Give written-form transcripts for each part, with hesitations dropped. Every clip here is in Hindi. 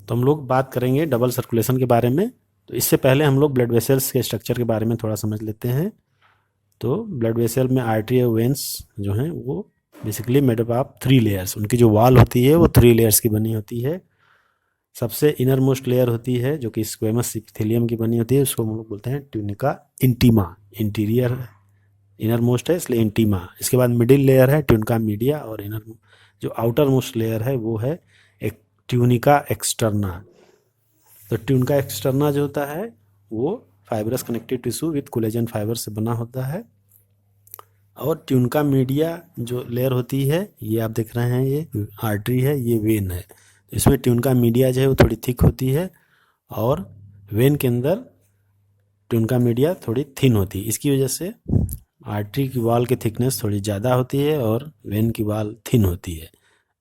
तो हम लोग बात करेंगे डबल सर्कुलेशन के बारे में। तो इससे पहले हम लोग ब्लड वेसल्स के स्ट्रक्चर के बारे में थोड़ा समझ लेते हैं। तो ब्लड वेसल में आर्टरी और वेन्स जो हैं वो basically made up of 3 layers, उनकी जो वॉल होती है वो 3 लेयर्स की बनी होती है। सबसे इनर मोस्ट लेयर होती है जो कि स्क्वेमस इपिथेलियम की बनी होती है, उसको हम लोग बोलते हैं tunica intima. Interior inner most है इसलिए इंटीमा। इसके बाद मिडिल लेयर है ट्यूनिका मीडिया, और इनर जो आउटर मोस्ट लेयर है वो है एक ट्यूनिका एक्सटर्ना। तो ट्यूनिका एक्सटर्ना जो होता है वो fibrous connective tissue with collagen fibre से बना होता है। और ट्यूनिका मीडिया जो लेयर होती है ये आप देख रहे हैं, ये आर्टरी है, ये वेन है। तो इसमें ट्यूनिका मीडिया जो है वो थोड़ी थिक होती है, और वेन के अंदर ट्यूनिका मीडिया थोड़ी थिन होती है। इसकी वजह से आर्टरी की वॉल की थिकनेस थोड़ी ज़्यादा होती है और वेन की वॉल थिन होती है।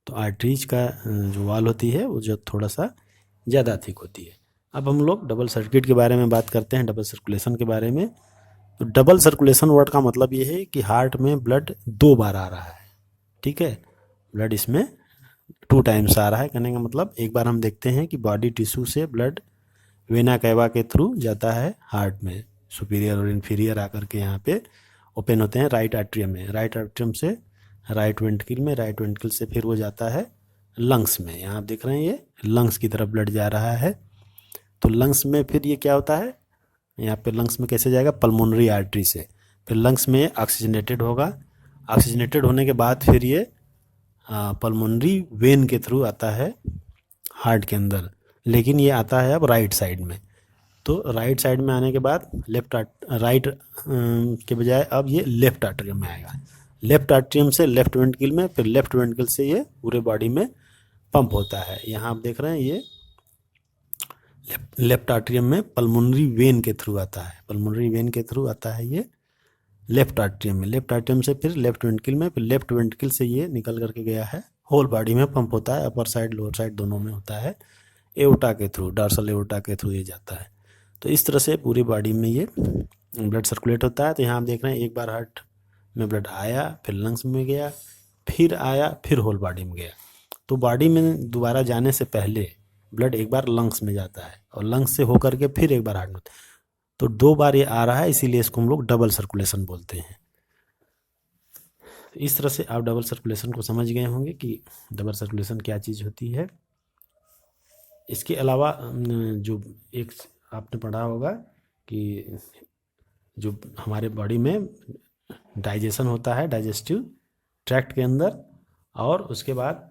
तो आर्टरीज का जो वॉल होती है वो जो थोड़ा सा ज़्यादा थिक होती है। अब हम लोग डबल सर्किट के बारे में बात करते हैं, डबल सर्कुलेशन के बारे में। तो डबल सर्कुलेशन वर्ड का मतलब ये है कि हार्ट में ब्लड 2 बार आ रहा है। ठीक है, ब्लड इसमें 2 टाइम्स आ रहा है। कहने का मतलब एक बार हम देखते हैं कि बॉडी टिश्यू से ब्लड वेना कैवा के थ्रू जाता है हार्ट में, सुपीरियर और इन्फीरियर आकर के यहाँ पे ओपन होते हैं राइट आर्ट्रियम में। राइट आर्ट्रियम से राइट वेंट्रिकल में, राइट वेंट्रिकल से फिर वो जाता है लंग्स में। यहाँ आप देख रहे हैं ये लंग्स की तरफ ब्लड जा रहा है। तो लंग्स में फिर ये क्या होता है, यहाँ पे लंग्स में कैसे जाएगा, पल्मोनरी आर्टरी से। फिर लंग्स में ऑक्सीजनेटेड होगा, ऑक्सीजनेटेड होने के बाद फिर ये पल्मोनरी वेन के थ्रू आता है हार्ट के अंदर। लेकिन ये आता है अब राइट साइड में। तो राइट साइड में आने के बाद राइट के बजाय अब ये लेफ्ट आर्टरियम में आएगा। लेफ्ट आर्टरियम से लेफ्ट वेंट्रिकल में, फिर लेफ्ट वेंट्रिकल से ये पूरे बॉडी में पंप होता है। यहाँ आप देख रहे हैं ये लेफ्ट आर्टरियम में पल्मोनरी वेन के थ्रू आता है, पल्मोनरी वेन के थ्रू आता है ये लेफ्ट आर्टरियम में। लेफ्ट आर्टरियम से फिर लेफ्ट वेंट्रिकल में, फिर लेफ्ट वेंट्रिकल से ये निकल करके गया है होल बॉडी में पंप होता है, अपर साइड लोअर साइड दोनों में होता है। एओर्टा के थ्रू, डॉर्सल एओर्टा के थ्रू ये जाता है। तो इस तरह से पूरी बॉडी में ये ब्लड सर्कुलेट होता है। तो यहाँ आप देख रहे हैं एक बार हार्ट में ब्लड आया, फिर लंग्स में गया, फिर आया, फिर होल बॉडी में गया। तो बॉडी में दोबारा जाने से पहले ब्लड एक बार लंग्स में जाता है, और लंग्स से होकर के फिर एक बार हार्ट में। तो 2 बार ये आ रहा है, इसीलिए इसको हम लोग डबल सर्कुलेशन बोलते हैं। इस तरह से आप डबल सर्कुलेशन को समझ गए होंगे कि डबल सर्कुलेशन क्या चीज़ होती है। इसके अलावा जो एक आपने पढ़ा होगा कि जो हमारे बॉडी में डाइजेशन होता है डाइजेस्टिव ट्रैक्ट के अंदर, और उसके बाद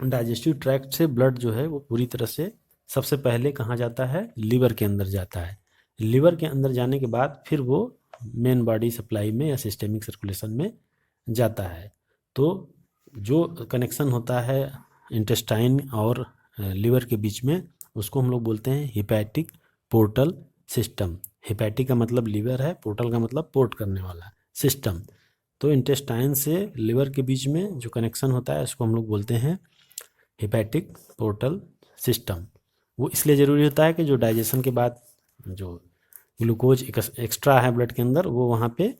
डाइजेस्टिव ट्रैक्ट से ब्लड जो है वो पूरी तरह से सबसे पहले कहाँ जाता है, लिवर के अंदर जाता है। लिवर के अंदर जाने के बाद फिर वो मेन बॉडी सप्लाई में या सिस्टेमिक सर्कुलेशन में जाता है। तो जो कनेक्शन होता है इंटेस्टाइन और लिवर के बीच में, उसको हम लोग बोलते हैं हिपैटिक पोर्टल सिस्टम। हिपैटिक का मतलब लिवर है, पोर्टल का मतलब पोर्ट करने वाला सिस्टम। तो इंटेस्टाइन से लिवर के बीच में जो कनेक्शन होता है उसको हम लोग बोलते हैं हिपैटिक पोर्टल सिस्टम। वो इसलिए ज़रूरी होता है कि जो डाइजेशन के बाद जो ग्लूकोज एक्स्ट्रा है ब्लड के अंदर वो वहाँ पे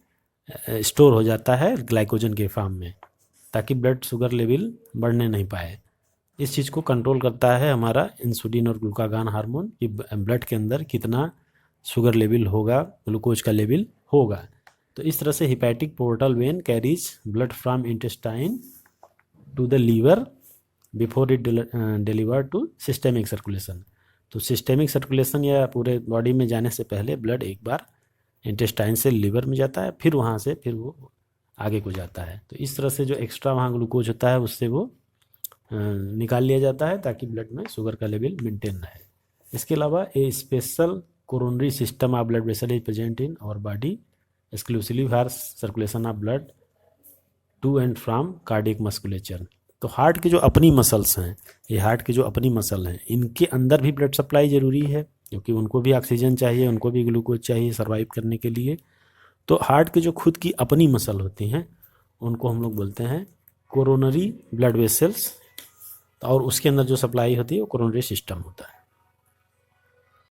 स्टोर हो जाता है ग्लाइकोजन के फॉर्म में, ताकि ब्लड शुगर लेवल बढ़ने नहीं पाए। इस चीज़ को कंट्रोल करता है हमारा इंसुलिन और ग्लूकागान हार्मोन, कि ब्लड के अंदर कितना शुगर लेवल होगा, ग्लूकोज का लेवल होगा। तो इस तरह से hepatic portal vein carries blood from intestine to the liver before it deliver to systemic circulation. तो सिस्टेमिक सर्कुलेशन या पूरे बॉडी में जाने से पहले ब्लड एक बार इंटेस्टाइन से लिवर में जाता है, फिर वहाँ से फिर वो आगे को जाता है। तो इस तरह से जो एक्स्ट्रा वहाँ ग्लूकोज होता है उससे वो निकाल लिया जाता है, ताकि ब्लड में शुगर का लेवल मेंटेन रहे। इसके अलावा a special coronary system of blood vessel is present in our body exclusively for circulation of blood to and from cardiac musculature. तो हार्ट की जो अपनी मसल्स हैं, ये हार्ट की जो अपनी मसल हैं, इनके अंदर भी ब्लड सप्लाई ज़रूरी है, क्योंकि उनको भी ऑक्सीजन चाहिए, उनको भी ग्लूकोज चाहिए सर्वाइव करने के लिए। तो हार्ट की जो खुद की अपनी मसल होती हैं उनको हम लोग बोलते हैं कोरोनरी ब्लड वेसल्स, और उसके अंदर जो सप्लाई होती है वो कोरोनरी सिस्टम होता है।